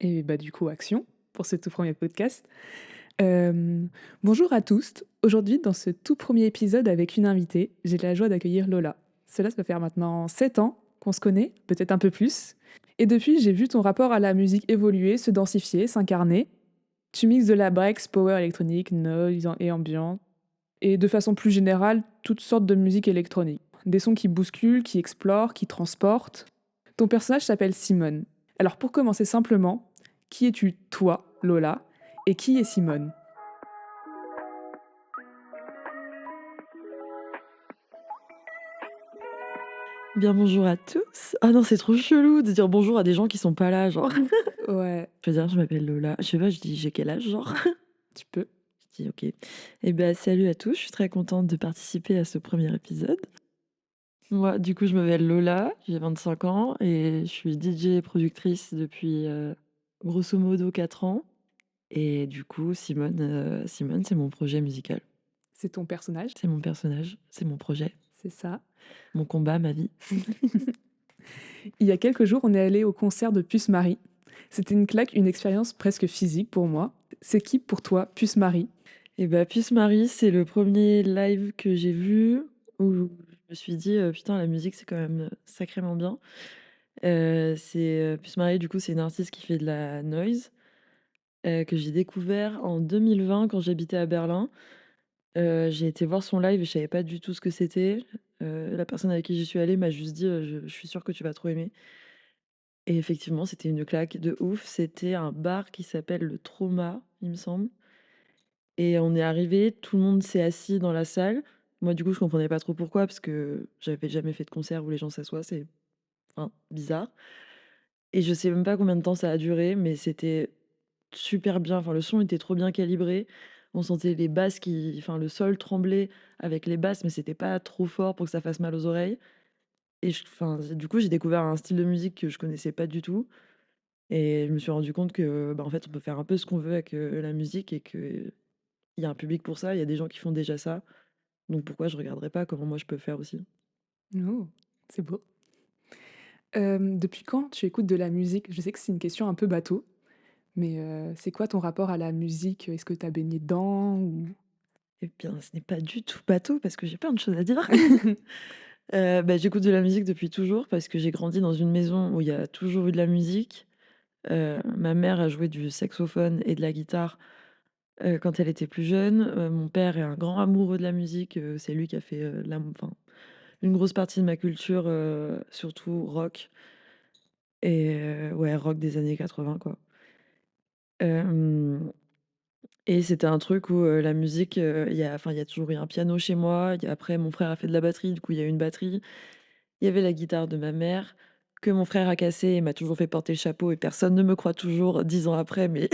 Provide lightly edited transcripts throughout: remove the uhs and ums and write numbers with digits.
Et bah, du coup, action pour ce tout premier podcast. Hem, Bonjour à tous. Aujourd'hui, dans ce tout premier épisode avec une invitée, j'ai la joie d'accueillir Lola. Cela ça va faire maintenant 7 ans qu'on se connaît, peut-être un peu plus. Et depuis, j'ai vu ton rapport à la musique évoluer, se densifier, s'incarner. Tu mixes de la breaks, power électronique, noise et ambient, et de façon plus générale, toutes sortes de musique électronique. Des sons qui bousculent, qui explorent, qui transportent. Ton personnage s'appelle Simone. Alors pour commencer simplement, qui es-tu toi, Lola, et qui est Simone? Bien bonjour à tous. Ah non, c'est trop chelou de dire bonjour à des gens qui sont pas là, genre. Ouais, Je veux dire, je m'appelle Lola. Je sais pas, je dis j'ai quel âge, genre. tu peux. Je dis ok. Eh ben salut à tous. Je suis très contente de participer à ce premier épisode. Moi, du coup, je m'appelle Lola. J'ai 25 ans et je suis DJ et productrice depuis grosso modo 4 ans. Et du coup, Simone, c'est mon projet musical. C'est ton personnage, C'est mon personnage, c'est mon projet, c'est ça. mon combat, ma vie. Il y a quelques jours, on est allé au concert de Puce Marie. C'était une claque, une expérience presque physique pour moi. C'est qui pour toi, Puce Marie? Et bah, Puce Marie, c'est le premier live que j'ai vu où je me suis dit, «Putain, la musique, c'est quand même, sacrément bien». Puce Marie, du coup, c'est une artiste qui fait de la noise, que j'ai découvert en 2020 quand j'habitais à Berlin. J'ai été voir son live et je savais pas du tout ce que c'était. La personne avec qui j'y suis allée m'a juste dit, «Je suis sûre que tu vas trop aimer» et effectivement, c'était une claque de ouf. C'était un bar qui s'appelle le Trauma, il me semble. Et on est arrivé, tout le monde s'est assis dans la salle. Moi, du coup, je comprenais pas trop pourquoi, parce que j'avais jamais fait de concert où les gens s'assoient, c'est enfin, bizarre. Et je sais même pas combien de temps ça a duré, mais c'était super bien. Enfin, le son était trop bien calibré. On sentait les basses enfin, le sol tremblait avec les basses, mais c'était pas trop fort pour que ça fasse mal aux oreilles. Enfin, du coup, j'ai découvert un style de musique que je connaissais pas du tout. Et je me suis rendu compte que, bah, en fait, on peut faire un peu ce qu'on veut avec la musique et qu'il y a un public pour ça. Il y a des gens qui font déjà ça. Donc pourquoi je regarderais pas comment moi je peux faire aussi? Oh, c'est beau. Depuis quand tu écoutes de la musique? Je sais que c'est une question un peu bateau, mais c'est quoi ton rapport à la musique? Est-ce que tu as baigné dedans ou Eh bien, ce n'est pas du tout bateau parce que j'ai plein de choses à dire. Bah, j'écoute de la musique depuis toujours parce que j'ai grandi dans une maison où il y a toujours eu de la musique. Ma mère a joué du saxophone et de la guitare, quand elle était plus jeune. Mon père est un grand amoureux de la musique, c'est lui qui a fait, une grosse partie de ma culture, surtout rock et ouais, rock des années 80 quoi. Hem Et c'était un truc où, la musique, il y a toujours eu un piano chez moi. Après mon frère a fait de la batterie, du coup il y a eu une batterie. Il y avait la guitare de ma mère que mon frère a cassée et m'a toujours fait porter le chapeau et personne ne me croit toujours 10 ans après, mais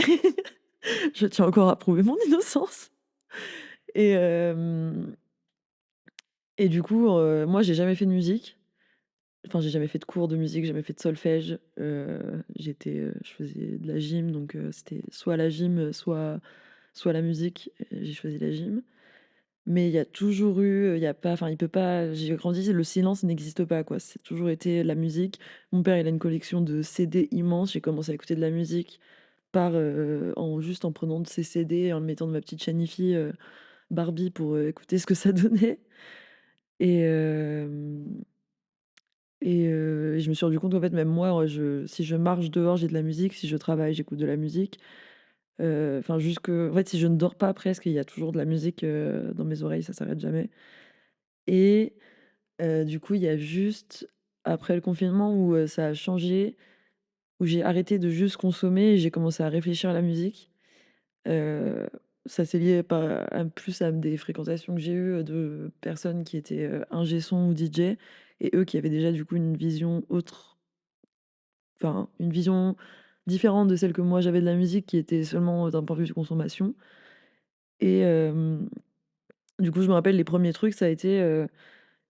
je tiens encore à prouver mon innocence et hem et du coup, moi j'ai jamais fait de musique. Enfin, j'ai jamais fait de cours de musique, j'ai jamais fait de solfège. Je faisais de la gym, donc c'était soit la gym, soit la musique. J'ai choisi la gym. Mais il y a toujours eu, il y a pas enfin, il peut pas j'ai grandi, le silence n'existe pas, quoi. C'est toujours été la musique. Mon père, il a une collection de CD immense. J'ai commencé à écouter de la musique en prenant de ses CD, en le mettant de ma petite chaîne hi Barbie pour, écouter ce que ça donnait et hem et je me suis rendu compte qu'en fait, même moi, si je marche dehors, j'ai de la musique, si je travaille, j'écoute de la musique. Enfin, en fait, si je ne dors pas presque, il y a toujours de la musique, dans mes oreilles, ça s'arrête jamais et du coup, il y a juste après le confinement où, ça a changé, où j'ai arrêté de juste consommer et j'ai commencé à réfléchir à la musique. Heu, Ça s'est lié plus à des fréquentations que j'ai eues, de personnes qui étaient, ingé son ou DJ et eux qui avaient déjà du coup une vision différente de celle que moi j'avais de la musique qui était seulement d'un point de vue de consommation et du coup, je me rappelle les premiers trucs, ça a été,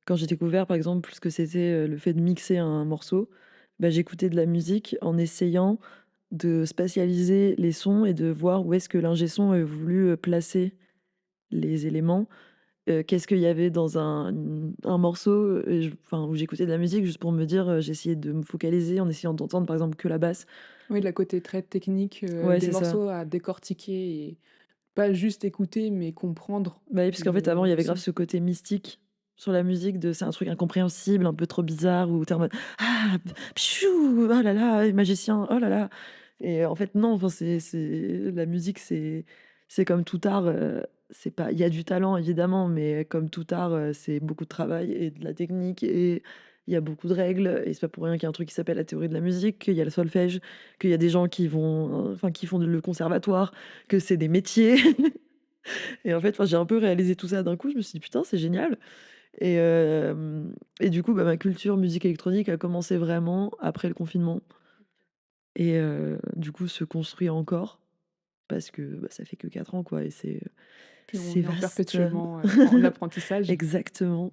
quand j'ai découvert, par exemple, ce que c'était, le fait de mixer un morceau, bah, j'écoutais de la musique en essayant de spatialiser les sons et de voir où est-ce que l'ingé son avait voulu, placer les éléments, qu'est-ce qu'il y avait dans un morceau, enfin, où j'écoutais de la musique juste pour me dire, j'essayais de me focaliser en essayant d'entendre, par exemple, que la basse. Oui, le côté très technique, Ouais, des c'est ça. morceaux à décortiquer et pas juste écouter, mais comprendre Bah, oui, parce qu'en fait, avant, il y le avait grave son. ce côté mystique sur la musique de c'est un truc incompréhensible, un peu trop bizarre, où tu es en mode: «Ah, pfiou, oh là là, magicien, oh là là». Et en fait, non, enfin, c'est la musique, c'est comme tout art, c'est pas il y a du talent évidemment, mais comme tout art, c'est beaucoup de travail et de la technique, et il y a beaucoup de règles, et c'est pas pour rien qu'il y a un truc qui s'appelle la théorie de la musique, qu'il y a le solfège, qu'il y a des gens qui vont, enfin, qui font le conservatoire, que c'est des métiers. Et en fait, enfin, j'ai un peu réalisé tout ça d'un coup, je me suis dit: «Putain, c'est génial». Et du coup, bah, ma culture musique électronique a commencé vraiment après le confinement, et du coup se construit encore parce que, bah, ça fait que 4 ans, quoi, et Puis c'est on est en vaste. perpétuellement, en apprentissage. Exactement.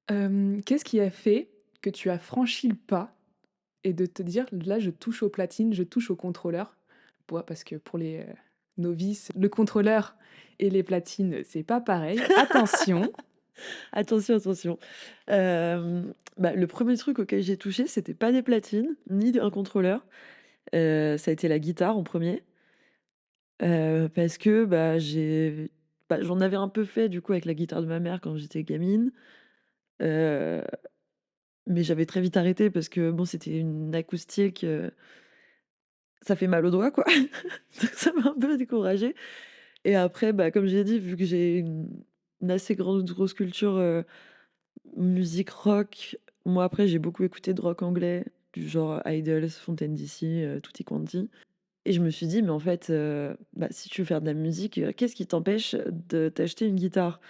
Qu'est-ce qui a fait que tu as franchi le pas et de te dire: «Là, je touche aux platines, je touche au contrôleur»? Parce que pour les, novices, le contrôleur et les platines, c'est pas pareil. Attention! Attention, attention. Bah, le premier truc auquel j'ai touché, c'était pas des platines, ni un contrôleur, ça a été la guitare en premier, parce que, j'en avais un peu fait du coup avec la guitare de ma mère quand j'étais gamine. Heu, mais j'avais très vite arrêté parce que bon, c'était une acoustique, ça fait mal aux doigts, quoi. Donc ça m'a un peu découragée, et après, bah, comme j'ai dit, vu que j'ai une assez grosse culture, musique rock, moi après j'ai beaucoup écouté de rock anglais, du genre Idols, Fontaine DC, Tutti Quanti, et je me suis dit: «Mais en fait, bah, si tu veux faire de la musique, qu'est-ce qui t'empêche de t'acheter une guitare?»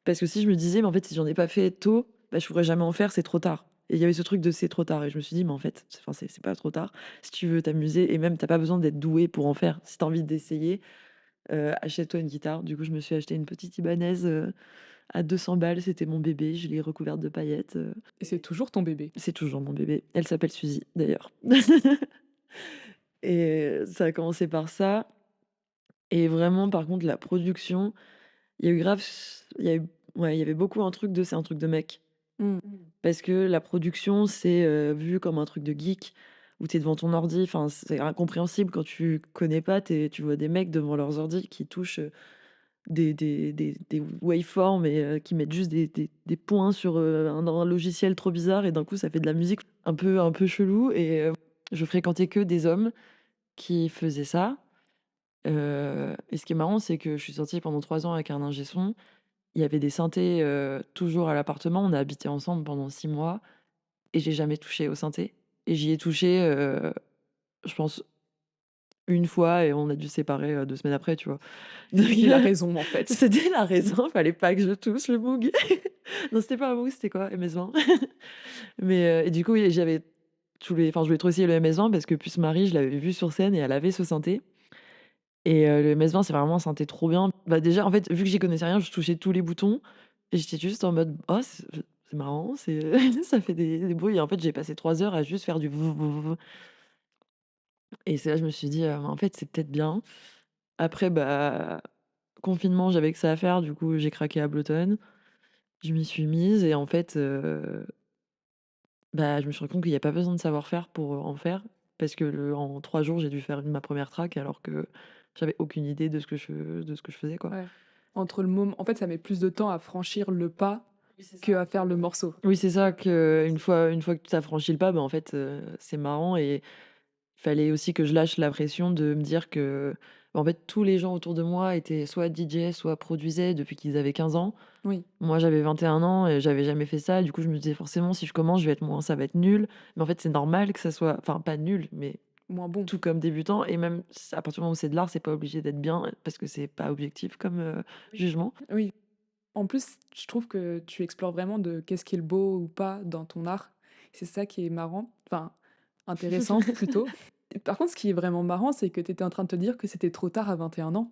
Parce que si je me disais: «Mais en fait, si j'en ai pas fait tôt, bah, je pourrais jamais en faire, c'est trop tard». Et il y avait ce truc de «c'est trop tard», et je me suis dit: «Mais en fait, c'est pas trop tard. Si tu veux t'amuser, et même t'as pas besoin d'être doué pour en faire. Si tu as envie d'essayer, achète-toi une guitare». Du coup, je me suis acheté une petite Ibanez, à 200 balles, c'était mon bébé, je l'ai recouverte de paillettes, Et c'est toujours ton bébé. c'est toujours mon bébé. Elle s'appelle Suzy d'ailleurs. Et ça a commencé par ça, et vraiment par contre la production, il y a eu grave il y a eu ouais, il y avait beaucoup un truc de c'est un truc de mec. Mmh. Parce que la production, c'est, vu comme un truc de geek où tu es devant ton ordi, enfin, c'est incompréhensible quand tu connais pas, tu vois des mecs devant leurs ordi qui touchent, des waveforms, et qui mettent juste des points sur, un logiciel trop bizarre, et d'un coup ça fait de la musique un peu chelou, et je fréquentais que des hommes qui faisaient ça, et ce qui est marrant, c'est que je suis sortie pendant 3 ans avec un ingé son. Il y avait des synthés, toujours à l'appartement. On a habité ensemble pendant 6 mois. Et j'ai jamais touché au synthé, et j'y ai touché, je pense une fois, et on a dû se séparer, 2 semaines après, tu vois? Donc C'était la raison, en fait. c'était la raison, fallait pas que je touche le Moog. Non, c'était pas un Moog, c'était quoi? MS-20. Mais et du coup, oui, je voulais trop essayer le MS-20 parce que Puce Marie, je l'avais vu sur scène et elle avait ce synthé, et le MS-20, c'est vraiment un synthé trop bien. Bah, déjà, en fait, vu que j'y connaissais rien, je touchais tous les boutons, et j'étais juste en mode: «Oh, c'est marrant, c'est ça fait des bruits», et en fait, j'ai passé 3 heures à juste faire du «vou vou vou». Et c'est là, je me suis dit: «En fait, c'est peut-être bien». Après, bah, confinement, j'avais que ça à faire, du coup, j'ai craqué Ableton. Je m'y suis mise, et en fait, bah, je me suis rendu compte qu'il y a pas besoin de savoir-faire pour, en faire, parce que en 3 jours, j'ai dû faire ma première track alors que j'avais aucune idée de ce que je faisais, quoi. Ouais. Entre le moment en fait, ça met plus de temps à franchir le pas qu'à faire le morceau. Oui, c'est ça, qu'une fois que tu as franchi le pas, bah, en fait, c'est marrant, et il fallait aussi que je lâche la pression de me dire que, en fait, tous les gens autour de moi étaient soit DJ, soit produisaient depuis qu'ils avaient 15 ans. Oui, Moi, j'avais 21 ans et j'avais jamais fait ça. Du coup, je me disais: «Forcément, si je commence, je vais être moins ça va être nul». Mais en fait, c'est normal que ça soit, enfin, pas nul, mais moins bon. tout comme débutant, et même à partir du moment où c'est de l'art, c'est pas obligé d'être bien parce que c'est pas objectif comme, jugement. Oui. En plus, je trouve que tu explores vraiment de qu'est-ce qui est le beau ou pas dans ton art. C'est ça qui est marrant, enfin, intéressant plutôt. Et par contre, ce qui est vraiment marrant, c'est que tu étais en train de te dire que c'était trop tard à 21 ans.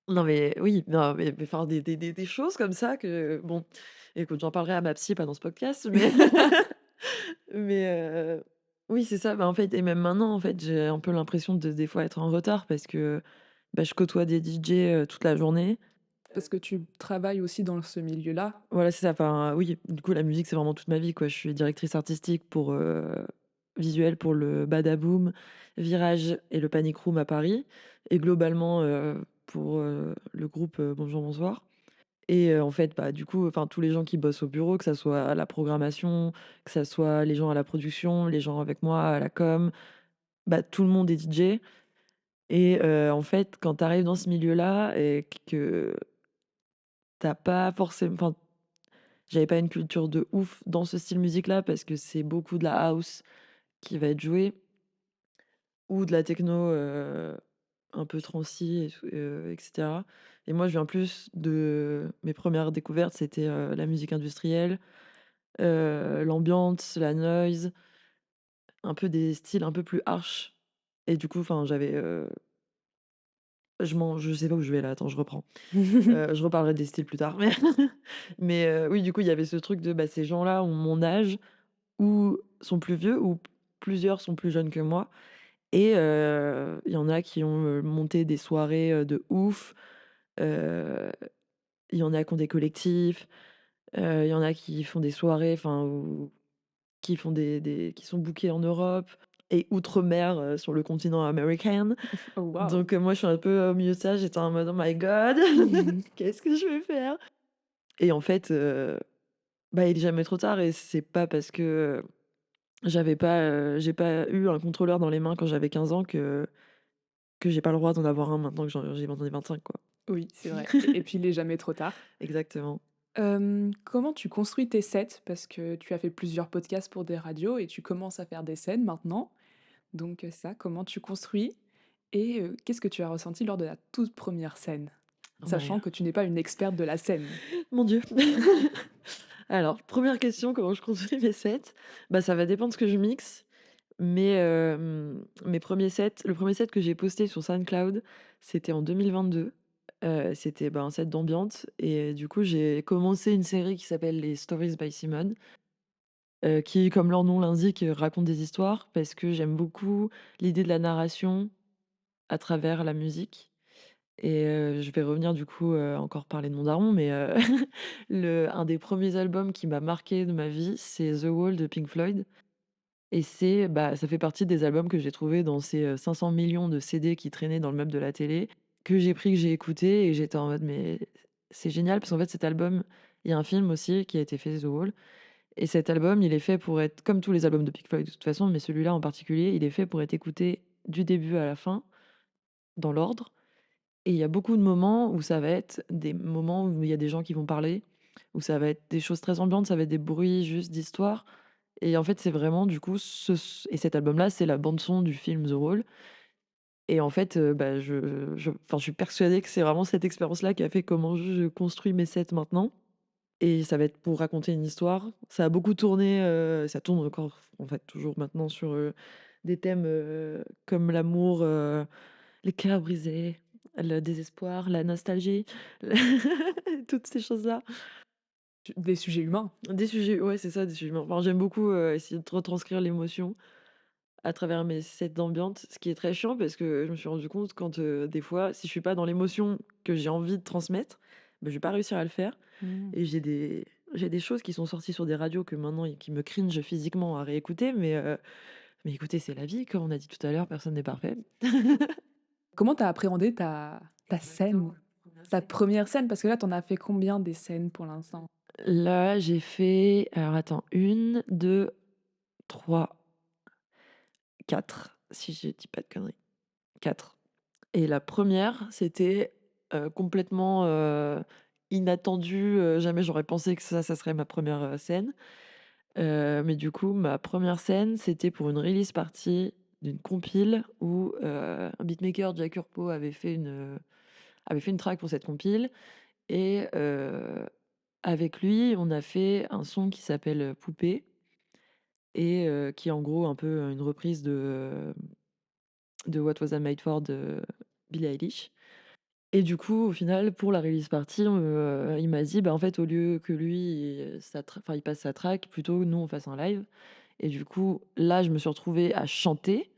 Non, mais oui, non, mais enfin des choses comme ça que bon, écoute, j'en parlerai à ma psy, pas dans ce podcast, mais mais oui, c'est ça. Bah, en fait, et même maintenant, en fait, j'ai un peu l'impression de des fois être en retard parce que, bah, je côtoie des DJ, toute la journée. Parce que tu travailles aussi dans ce milieu-là? Voilà, c'est ça, enfin, oui, du coup, la musique, c'est vraiment toute ma vie, quoi. Je suis directrice artistique pour, visuel pour le Badaboom, Virage et le Panic Room à Paris et globalement, pour, le groupe, Bonjour Bonsoir et en fait, bah, du coup, enfin, tous les gens qui bossent au bureau, que ça soit à la programmation, que ça soit les gens à la production, les gens avec moi à la com, bah, tout le monde est DJ et en fait, quand tu arrives dans ce milieu-là et que tu pas forcément enfin, j'avais pas une culture de ouf dans ce style musique-là parce que c'est beaucoup de la house qui va être jouée ou de la techno, un peu transi et tout, et cetera et moi, je viens plus de mes premières découvertes, c'était, la musique industrielle, l'ambiance, la noise, un peu des styles un peu plus harsh et du coup, enfin, j'avais, je sais pas où je vais là, attends, je reprends. Je reparlerai des styles plus tard, mais oui, du coup, il y avait ce truc de, bah, ces gens-là ont mon âge ou sont plus vieux ou plusieurs sont plus jeunes que moi et il y en a qui ont, monté des soirées, de ouf, heu, il y en a qui ont des collectifs, il y en a qui font des soirées, enfin, ou qui font des qui sont bookés en Europe et outre-mer, sur le continent américain. Oh waouh! Donc moi, je suis un peu au milieu de ça, j'étais en mode: «Oh my god, qu'est-ce que je vais faire?» et en fait, bah, il est jamais trop tard et c'est pas parce que, j'ai pas eu un contrôleur dans les mains quand j'avais 15 ans que j'ai pas le droit d'en avoir un maintenant que j'ai maintenant 25, quoi. Oui, c'est vrai et puis il est jamais trop tard. Exactement. Comment tu construis tes sets? Parce que tu as fait plusieurs podcasts pour des radios et tu commences à faire des scènes maintenant. Donc, ça, comment tu construis? Et qu'est-ce que tu as ressenti lors de la toute première scène? Oh my Sachant que tu n'es pas une experte de la scène. mon Dieu. Alors, première question, comment je construis mes sets? Bah, ça va dépendre de ce que je mixe, mais mes premiers sets le premier set que j'ai posté sur SoundCloud, c'était en 2022. C'était, bah, un set d'ambiance et du coup, j'ai commencé une série qui s'appelle les Stories by Simone, qui, comme leur nom l'indique, raconte des histoires parce que j'aime beaucoup l'idée de la narration à travers la musique. Et je vais revenir du coup, encore parler de mon daron, mais le un des premiers albums qui m'a marqué de ma vie, c'est The Wall de Pink Floyd et c'est, bah, ça fait partie des albums que j'ai trouvés dans ces, 500 millions de CD qui traînaient dans le meuble de la télé, que j'ai pris, que j'ai écouté et j'étais en mode: «Mais c'est génial» parce qu'en fait cet album, il y a un film aussi qui a été fait, The Wall et cet album, il est fait pour être comme tous les albums de Pink Floyd de toute façon, mais celui-là en particulier, il est fait pour être écouté du début à la fin, dans l'ordre et il y a beaucoup de moments où ça va être des moments où il y a des gens qui vont parler, où ça va être des choses très ambiantes, ça va être des bruits juste d'histoire et en fait, c'est vraiment du coup et cet album-là, c'est la bande son du film The Wall et en fait, bah, enfin, je suis persuadée que c'est vraiment cette expérience-là qui a fait comment je construis mes sets maintenant et ça va être pour raconter une histoire. Ça a beaucoup tourné, ça tourne encore en fait toujours maintenant sur, des thèmes, comme l'amour, les cœurs brisés, le désespoir, la nostalgie, toutes ces choses-là. Des sujets humains. Des sujets ouais, c'est ça, des sujets enfin, j'aime beaucoup, essayer de retranscrire l'émotion à travers mes sets d'ambiance, ce qui est très chiant parce que je me suis rendu compte quand, des fois, si je suis pas dans l'émotion que j'ai envie de transmettre, bah, je vais pas réussir à le faire Mmh. et j'ai des choses qui sont sorties sur des radios que maintenant et qui me cringe physiquement à réécouter mais écoutez, c'est la vie, comme on a dit tout à l'heure, personne n'est parfait. Comment tu as appréhendé ta scène? Ta première scène? Parce que là, tu en as fait combien des scènes pour l'instant? Là, j'ai fait alors attends, 1, 2, 3, 4, si je dis pas de conneries. 4 et la première, c'était, complètement, inattendu, jamais j'aurais pensé que ça serait ma première scène. Mais du coup, ma première scène, c'était pour une release party d'une compile où, un beatmaker, Jack Urpo, avait fait une track pour cette compile et avec lui, on a fait un son qui s'appelle, Poupée et qui est en gros un peu une reprise de What Was I Made For de Billie Eilish et du coup, au final, pour la release party, il m'a dit: «Bah, en fait, au lieu que lui, il passe sa track, plutôt nous, on fasse un live» et du coup, là, je me suis retrouvée à chanter,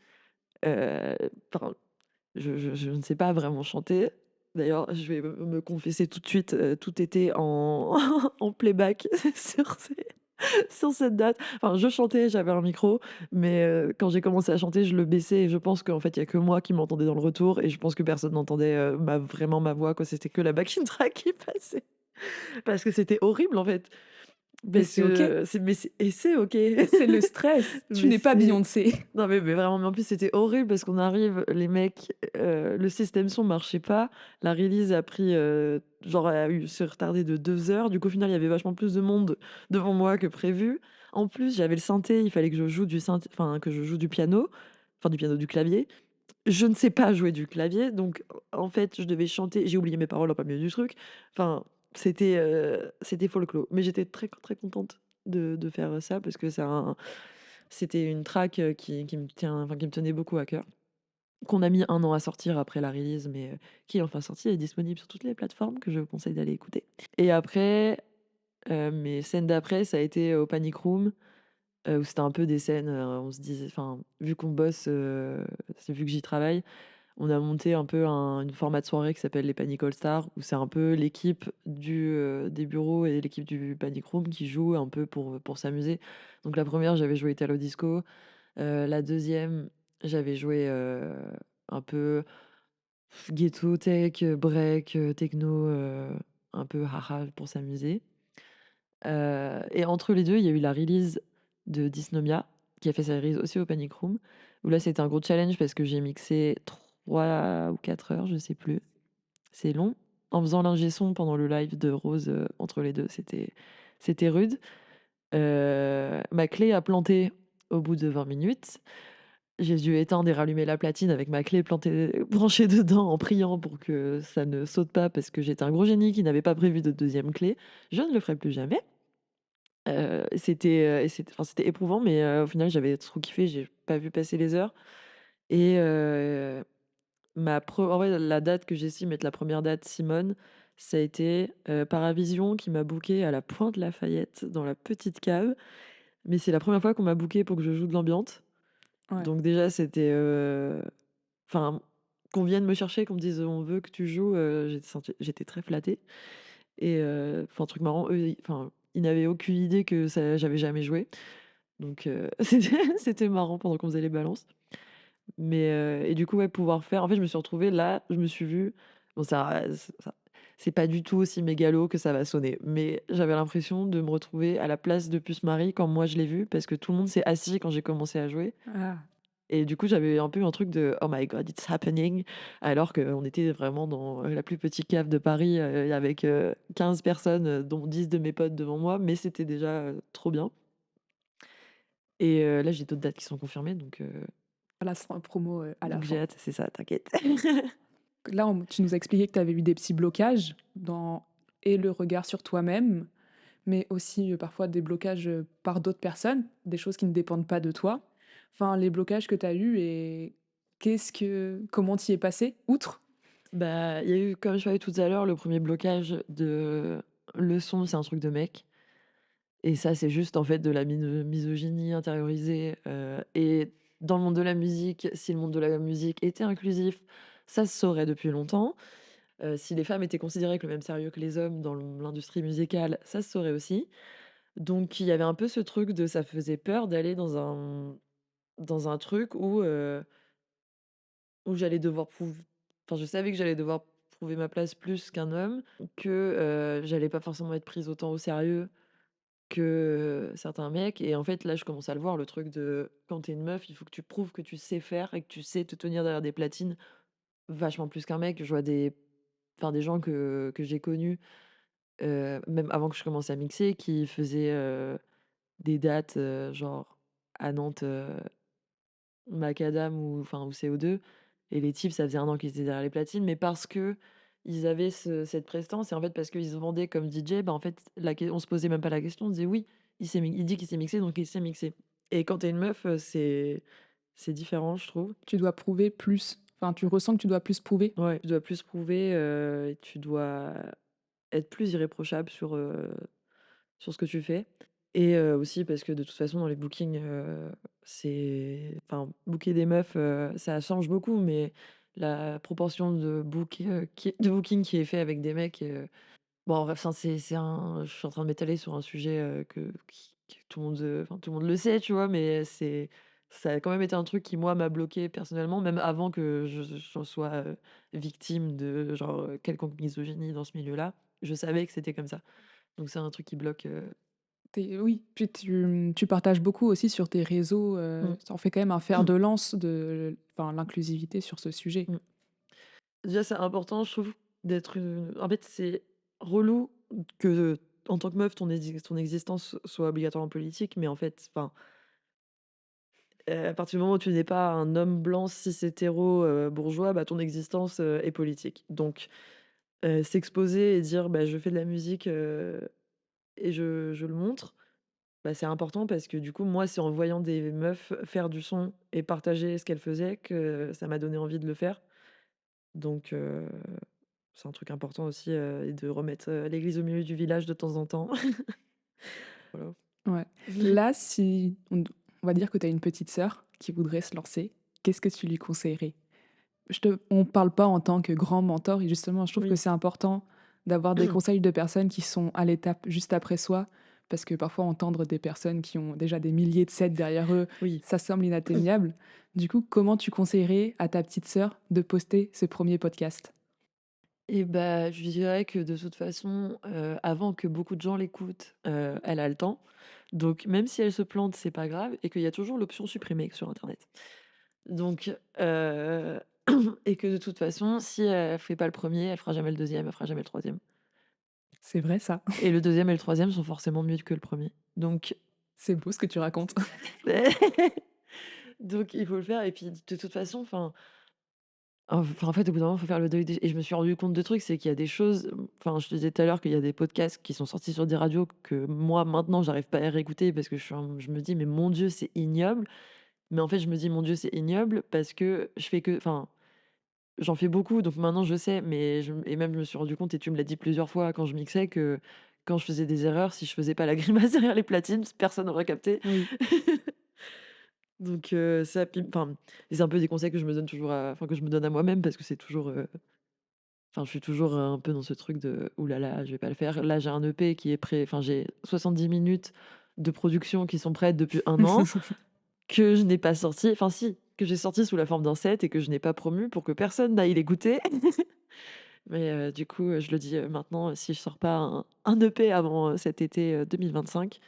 enfin, je ne sais pas vraiment chanter, D'ailleurs, je vais me confesser tout de suite, tout était en en playback sur ces sur cette date. Enfin, je chantais, j'avais un micro, mais quand j'ai commencé à chanter, je le baissais et je pense qu'en fait, il y a que moi qui m'entendais dans le retour et je pense que personne n'entendait, ma voix, quoi. C'était que la backing track qui passait parce que c'était horrible, en fait. Mais Parce c'est OK, que c'est OK. c'est le stress. Tu Mais n'es pas c'est Beyoncé. non, mais vraiment, mais en plus, c'était horrible parce qu'on arrive, les mecs, le système son marchait pas. La release a pris, genre, s'est retardée de 2 heures. Du coup, au final, il y avait vachement plus de monde devant moi que prévu. En plus, j'avais le synthé, il fallait que je joue du synthé enfin, que je joue du piano, enfin, du piano, du clavier. Je ne sais pas jouer du clavier, donc en fait, je devais chanter. J'ai oublié mes paroles en plein milieu du truc. Enfin, c'était folklore. Mais j'étais très, très contente de faire ça parce que c'était une track, qui me tenait beaucoup à cœur, qu'on a mis 1 an à sortir après la release, mais qui est enfin sortie et est disponible sur toutes les plateformes que je vous conseille d'aller écouter. Et après, mes scènes d'après, ça a été au Panic Room, où c'était un peu des scènes, on se disait enfin, vu qu'on bosse, c'est vu que j'y travaille, on a monté un peu une format de soirée qui s'appelle les Panic All Stars, où c'est un peu l'équipe des bureaux et l'équipe du Panic Room qui joue un peu pour s'amuser. Donc la première j'avais joué Italo Disco. La deuxième j'avais joué, un peu ghetto tech, break, techno, un peu haha pour s'amuser. Et entre les 2 il y a eu la release de Dysnomia, qui a fait sa release aussi au Panic Room, où là, c'était un gros challenge parce que j'ai mixé 3 ou 4 heures, je sais plus. C'est long. En faisant l'ingé son pendant le live de Rose, entre les 2 c'était rude. Ma clé a planté au bout de 20 minutes. J'ai dû éteindre et rallumer la platine avec ma clé plantée branchée dedans en priant pour que ça ne saute pas parce que j'étais un gros génie qui n'avait pas prévu de deuxième clé. Je ne le ferai plus jamais. C'était éprouvant, mais au final, j'avais trop kiffé, j'ai pas vu passer les heures et en vrai, la date que j'estime être la première date Simone, ça a été, Paravision qui m'a bookée à la Pointe-Lafayette dans la petite cave, mais c'est la première fois qu'on m'a bookée pour que je joue de l'ambiance. Ouais. Donc déjà, c'était, enfin, qu'on vienne me chercher, qu'on me dise: «On veut que tu joues», j'étais très flattée et enfin, truc marrant, eux, ils n'avaient aucune idée que j'avais jamais joué. Donc c'était marrant pendant qu'on faisait les balances. Mais et du coup, ouais, pouvoir faire en fait, je me suis retrouvée là, je me suis vue bon ça c'est pas du tout aussi mégalo que ça va sonner, mais j'avais l'impression de me retrouver à la place de Puce Marie quand moi je l'ai vue, parce que tout le monde s'est assis quand j'ai commencé à jouer Ah. et du coup, j'avais un peu un truc de: «Oh my god, it's happening», alors qu'on était vraiment dans, la plus petite cave de Paris, avec, 15 personnes, dont 10 de mes potes devant moi, mais c'était déjà, trop bien et là, j'ai d'autres dates qui sont confirmées Voilà, ce sera un promo, à la donc j'ai fin. hâte, c'est ça, t'inquiète. Là, tu nous as expliqué que tu avais eu des petits blocages dans et le regard sur toi-même, mais aussi, parfois des blocages, par d'autres personnes, des choses qui ne dépendent pas de toi. Enfin, les blocages que tu as eus et comment tu y es passé, outre? Bah, il y a eu, comme je parlais tout à l'heure, le premier blocage de le son, c'est un truc de mec et ça, c'est juste, en fait, de la misogynie intériorisée, et dans le monde de la musique, si le monde de la musique était inclusif, ça se saurait depuis longtemps. Si les femmes étaient considérées avec le même sérieux que les hommes dans l'industrie musicale, ça se saurait aussi. Donc il y avait un peu ce truc de ça faisait peur d'aller dans un truc où j'allais devoir prouver enfin, je savais que j'allais devoir prouver ma place plus qu'un homme, que, j'allais pas forcément être prise autant au sérieux que, certains mecs et en fait, là, je commence à le voir, le truc de quand t'es une meuf, il faut que tu prouves que tu sais faire et que tu sais te tenir derrière des platines vachement plus qu'un mec. Je vois des gens que j'ai connus, même avant que je commence à mixer, qui faisaient, des dates, genre à Nantes, macadam ou CO2 et les types, ça faisait 1 an qu'ils étaient derrière les platines, mais parce que ils avaient cette prestance et en fait, parce qu'ils se vendaient comme DJ, bah, en fait, on se posait même pas la question, on disait: «Oui, il dit qu'il s'est mixé, donc il sait mixer» et quand t'es une meuf, c'est différent, je trouve. Tu dois prouver plus, enfin, tu ressens que tu dois plus prouver? Ouais, tu dois plus prouver, et tu dois être plus irréprochable sur ce que tu fais et aussi parce que de toute façon dans les bookings, booker des meufs, ça change beaucoup, mais la proportion de booking qui est fait avec des mecs, bon bref, enfin c'est un je suis en train de m'étaler sur un sujet, que tout le monde, enfin tout le monde le sait, tu vois? Mais ça a quand même été un truc qui moi m'a bloqué personnellement, même avant que j'en sois, victime de genre, quelconque misogynie dans ce milieu-là. Je savais que c'était comme ça. Donc c'est un truc qui bloque, Oui, puis tu partages beaucoup aussi sur tes réseaux, mmh. tu en fais quand même un fer de lance de enfin, l'inclusivité sur ce sujet. Mmh. Déjà, c'est important, je trouve, d'être, en fait, c'est relou que, en tant que meuf, ton existence soit obligatoirement politique, mais en fait, enfin, à partir du moment où tu n'es pas un homme blanc cis hétéro, bourgeois, bah, ton existence, est politique. Donc, s'exposer et dire: «Bah, je fais de la musique, et je le montre», bah, c'est important parce que, du coup, moi, c'est en voyant des meufs faire du son et partager ce qu'elles faisaient que ça m'a donné envie de le faire. Donc, c'est un truc important aussi, et de remettre, l'église au milieu du village de temps en temps. Voilà. Ouais. Là, si on va dire que tu as une petite sœur qui voudrait se lancer, qu'est-ce que tu lui conseillerais? On parle pas en tant que grand mentor et justement, je trouve que Oui. c'est important d'avoir des conseils de personnes qui sont à l'étape juste après soi, parce que parfois entendre des personnes qui ont déjà des milliers de sets derrière eux, Oui. ça semble inatteignable. Du coup, comment tu conseillerais à ta petite sœur de poster ce premier podcast? Et bah, je lui dirais que de toute façon, avant que beaucoup de gens l'écoutent, elle a le temps. Donc même si elle se plante, c'est pas grave et qu'il y a toujours l'option supprimer sur internet. Donc, et que de toute façon, si elle fait pas le premier, elle fera jamais le deuxième, elle fera jamais le troisième. C'est vrai ça. Et le deuxième et le troisième sont forcément mieux que le premier. Donc C'est beau ce que tu racontes. donc il faut le faire et puis de toute façon, en fait, au bout d'un moment, il faut faire le deuil des et je me suis rendu compte de trucs, c'est qu'il y a des choses, enfin, je te disais tout à l'heure qu'il y a des podcasts qui sont sortis sur des radios que moi, maintenant, j'arrive pas à réécouter parce que je me dis: «Mais mon Dieu, c'est ignoble». Mais en fait, je me dis: «Mon Dieu, c'est ignoble» parce que je fais que enfin, j'en fais beaucoup, donc maintenant je sais, mais même je me suis rendu compte et tu me l'as dit plusieurs fois quand je mixais que quand je faisais des erreurs, si je faisais pas la grimace derrière les platines, personne n'aurait capté. Oui. Donc ça puis enfin, c'est un peu des conseils que je me donne toujours que je me donne à moi-même parce que c'est toujours, enfin, je suis toujours, un peu dans ce truc de: «Ouh là là, je vais pas le faire». Là, j'ai un EP qui est prêt, enfin, j'ai 70 minutes de production qui sont prêtes depuis 1 an, que je n'ai pas sorti, enfin si, que j'ai sorti sous la forme d'un set et que je n'ai pas promu pour que personne n'aille l'écouter. Mais du coup, je le dis, maintenant, si je sors pas un EP avant, cet été, 2025,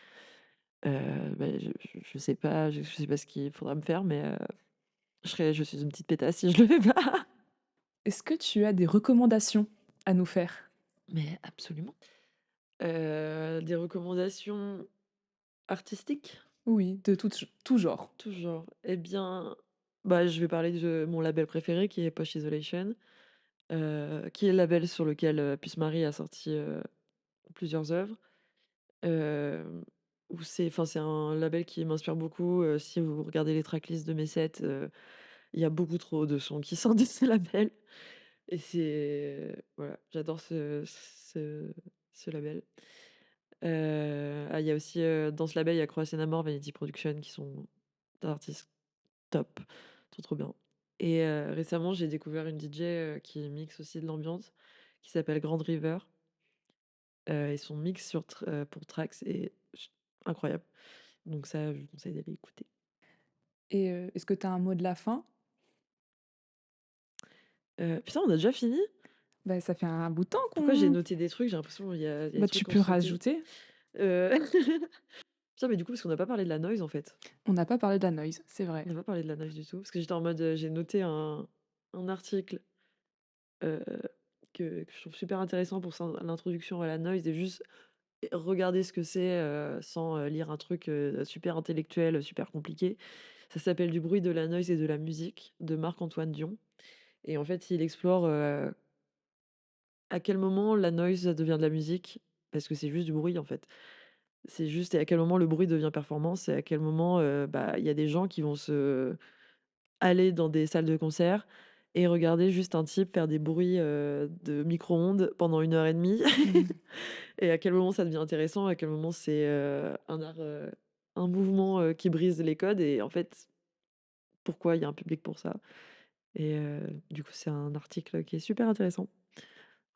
beh, je sais pas je sais pas ce qu'il faudra me faire, mais je suis une petite pétasse si je le fais pas. Est-ce que tu as des recommandations à nous faire? Mais absolument. Des recommandations artistiques? Oui, de tout genre. Tout genre. Eh bien, bah, je vais parler de mon label préféré qui est Posh Isolation, qui est le label sur lequel, Puce Marie a sorti, plusieurs œuvres. Hem, où c'est un label qui m'inspire beaucoup, si vous regardez les tracklists de mes sets, il y a beaucoup trop de sons qui sortent de ce label et voilà, j'adore ce label. Il y a aussi, dans ce label, il y a Croatian Amor, Vanity Production qui sont d'artistes top, trop, trop bien. Et récemment, j'ai découvert une DJ, qui mixe aussi de l'ambiance, qui s'appelle Grand River, et son mix pour Trax est incroyable. Donc ça, je vous conseille d'aller écouter. Et est-ce que tu as un mot de la fin? Putain, on a déjà fini? Bah, ça fait un bout de temps Pourquoi j'ai qu'on noté des trucs? J'ai l'impression il y a des bah, trucs tu qui ont peux sauté. rajouter. Heu, putain, mais du coup, parce qu'on n'a pas parlé de la noise, en fait. On n'a pas parlé de la noise, c'est vrai. On n'a pas parlé de la noise du tout, parce que j'étais en mode, j'ai noté un article, heu, que je trouve super intéressant pour l'introduction à la noise et juste regarder ce que c'est, sans, lire un truc, super intellectuel, super compliqué. Ça s'appelle «Du bruit, de la noise et de la musique» de Marc-Antoine Dion et en fait, il explore, à quel moment la noise devient de la musique, parce que c'est juste du bruit, en fait. C'est juste et à quel moment le bruit devient performance et à quel moment, bah, il y a des gens qui vont aller dans des salles de concert et regarder juste un type faire des bruits, de micro-ondes pendant 1 heure et demie Mmh. et à quel moment ça devient intéressant, à quel moment c'est, un mouvement, qui brise les codes et en fait, pourquoi il y a un public pour ça et du coup, c'est un article qui est super intéressant.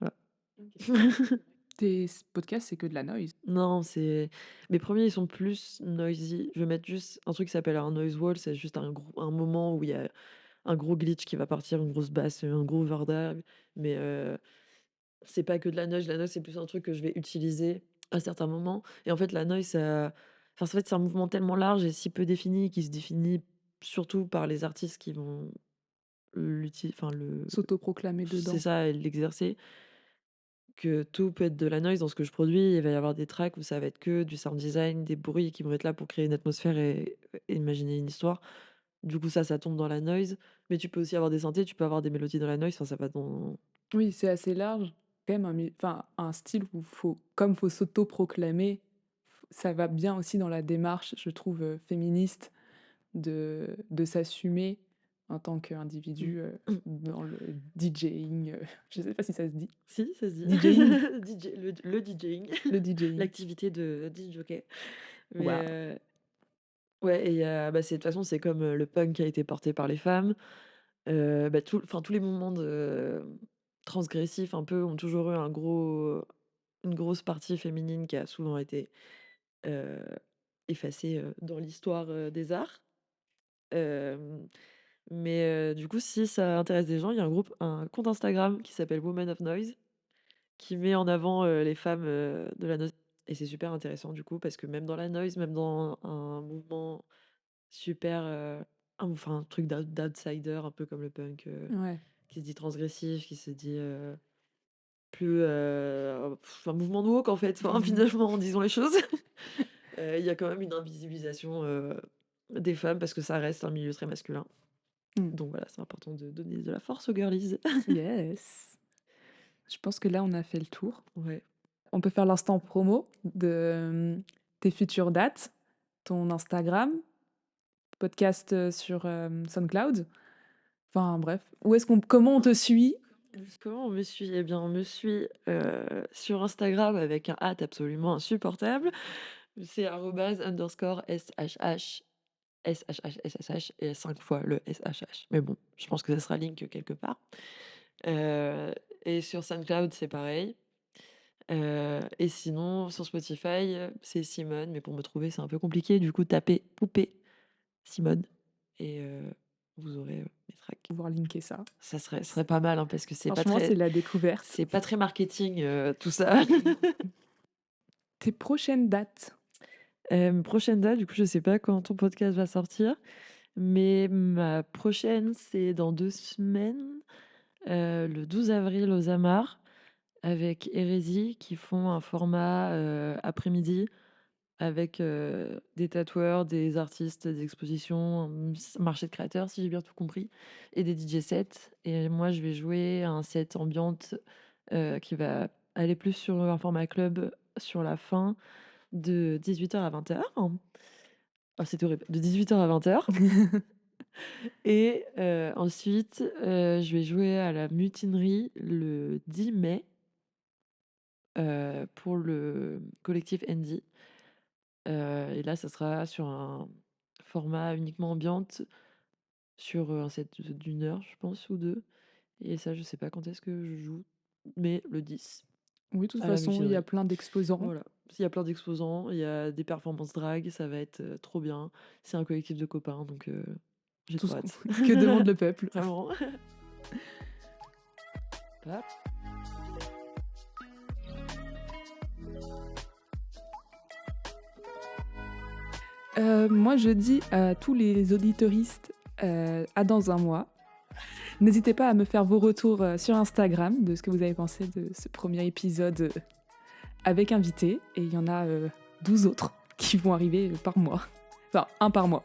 Voilà. OK. Tes podcasts, c'est que de la noise? Non, c'est mes premiers ils sont plus noisy. Je vais mettre juste un truc qui s'appelle un noise wall, c'est juste un moment où il y a un gros glitch qui va partir, une grosse basse, un gros overdub, mais c'est pas que de la noise. La noise, c'est plus un truc que je vais utiliser à certains moments et en fait, la noise, ça enfin, en fait, c'est un mouvement tellement large et si peu défini, qui se définit surtout par les artistes qui vont enfin le S'autoproclamer c'est dedans? ça, l'exercer, que tout peut être de la noise dans ce que je produis. Il va y avoir des tracks où ça va être que du sound design, des bruits qui vont être là pour créer une atmosphère et imaginer une histoire. Du coup, ça tombe dans la noise, mais tu peux aussi avoir des synthés, tu peux avoir des mélodies dans la noise, enfin, ça va dans Oui, c'est assez large. Quand même enfin, un style où faut s'autoproclamer, ça va bien aussi dans la démarche, je trouve, féministe de s'assumer en tant mmh. qu'individu, dans le DJing, je sais pas si ça se dit? Si, ça se dit. DJing? DJ le DJing, Le DJing. l'activité de disc jockey. Mais Waouh! ouais et c'est de toute façon, c'est comme, le punk qui a été porté par les femmes. Tous les mouvements transgressifs un peu ont toujours eu une grosse partie féminine qui a souvent été, heu, effacée, dans l'histoire, des arts. Hem, du coup, si ça intéresse des gens, il y a un compte Instagram qui s'appelle Women of Noise qui met en avant, les femmes, de la noise et c'est super intéressant du coup parce que même dans la noise, même dans un mouvement super, un truc d'outsider un peu comme le punk, Ouais. qui se dit transgressif, qui se dit, plus, un mouvement de woke en fait, enfin finalement, disons les choses. Il y a quand même une invisibilisation, des femmes parce que ça reste un milieu très masculin. Mmh. Donc voilà, c'est important de donner de la force aux girlies. Yes. Je pense que là, on a fait le tour. Ouais. On peut faire l'instant promo de, tes futures dates, ton Instagram, podcast, sur, SoundCloud. Enfin bref, où est-ce qu'on comment on te suit? Comment on me suit? Eh bien, on me suit, sur Instagram avec un absolument insupportable. C'est @_shh SHH et 5 fois le SHH. Mais bon, je pense que ça sera link quelque part. Heu et sur SoundCloud, c'est pareil. Et sinon, sur Spotify, c'est Simone, mais pour me trouver, c'est un peu compliqué. Du coup, tapez poupée Simone et vous aurez, mes tracks. Pouvoir linker ça. Ça serait pas mal, hein, parce que Franchement, c'est la découverte. c'est pas très marketing, tout ça. Tes prochaines dates? Prochaine date, du coup, je sais pas quand ton podcast va sortir, mais ma prochaine, c'est dans 2 semaines, le 12 avril aux Amarres avec Hérésie qui font un format, après-midi avec, des tatoueurs, des artistes, des expositions, un marché de créateurs, si j'ai bien tout compris et des DJ sets et moi, je vais jouer un set ambiante, qui va aller plus sur un format club sur la fin de 18h à 20h. Ah, c'est horrible, de 18h à 20h et ensuite, je vais jouer à la Mutinerie le 10 mai, pour le collectif Andy. Et là, ça sera sur un format uniquement ambiante, sur, un set d'1 heure, je pense, ou 2 et ça, je sais pas quand est-ce que je joue, mais le 10 Oui, de toute à la façon, il y a Mutinerie. plein d'exposants. Voilà. Il y a plein d'exposants, il y a des performances drag, ça va être, trop bien. C'est un collectif de copains, donc j'ai Tout trop ce qu'on hâte. que demande le peuple. Vraiment. Hop. Moi, je dis à tous les auditeuristes, à dans un mois. N'hésitez pas à me faire vos retours, sur Instagram de ce que vous avez pensé de ce premier épisode, avec invité et il y en a, 12 autres qui vont arriver, par mois. Enfin, un par mois.